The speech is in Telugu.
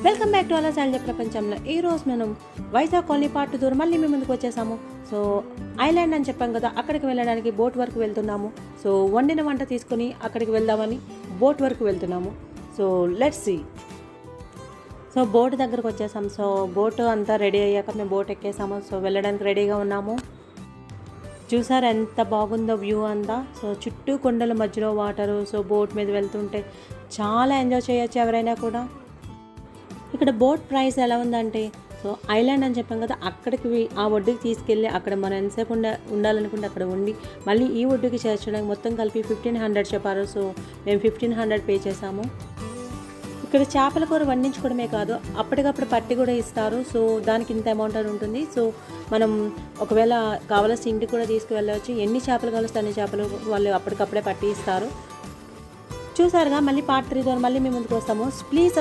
వెల్కమ్ బ్యాక్ టు అలా శాలజ ప్రపంచంలో. ఈరోజు మనం వైజాగ్ కాలనీ పార్ట్ దూరం మళ్ళీ మేము ముందుకు వచ్చేసాము. సో ఐలాండ్ అని చెప్పాం కదా, అక్కడికి వెళ్ళడానికి బోట్ వరకు వెళ్తున్నాము. సో వండిన వంట తీసుకొని అక్కడికి వెళ్దామని బోట్ వరకు వెళ్తున్నాము. So let's see. So boat దగ్గరకు వచ్చేసాం. సో బోట్ అంతా రెడీ అయ్యాక మేము బోట్ ఎక్కేసాము. సో వెళ్ళడానికి రెడీగా ఉన్నాము. చూసారు ఎంత బాగుందో వ్యూ అంతా. సో చుట్టూ కొండల మధ్యలో వాటరు. సో బోట్ మీద వెళ్తుంటే చాలా ఎంజాయ్ చేయొచ్చు ఎవరైనా కూడా. ఇక్కడ బోట్ ప్రైస్ ఎలా ఉందంటే, సో ఐలాండ్ అని చెప్పాం కదా, అక్కడికి ఆ ఒడ్డుకి తీసుకెళ్ళి అక్కడ మనం ఎంతసేపు ఉండాలనుకుంటే అక్కడ ఉండి మళ్ళీ ఈ ఒడ్డుకి చేర్చడానికి మొత్తం కలిపి 1500 చెప్పారు. సో మేము 1500 పే చేసాము. ఇక్కడ చేపల కూర వండించుకోవడమే కాదు, అప్పటికప్పుడు పట్టి కూడా ఇస్తారు. సో దానికి ఇంత అమౌంట్ అని ఉంటుంది. సో మనం ఒకవేళ కావాల్సి ఇంటికి కూడా తీసుకువెళ్ళవచ్చు. ఎన్ని చేపలు కావాల్సి అన్ని చేపలు వాళ్ళు అప్పటికప్పుడే పట్టి ఇస్తారు. చూసారుగా, మళ్ళీ పార్ట్ 3 ద్వారా మళ్ళీ మేము ముందుకు వస్తాము. ప్లీజ్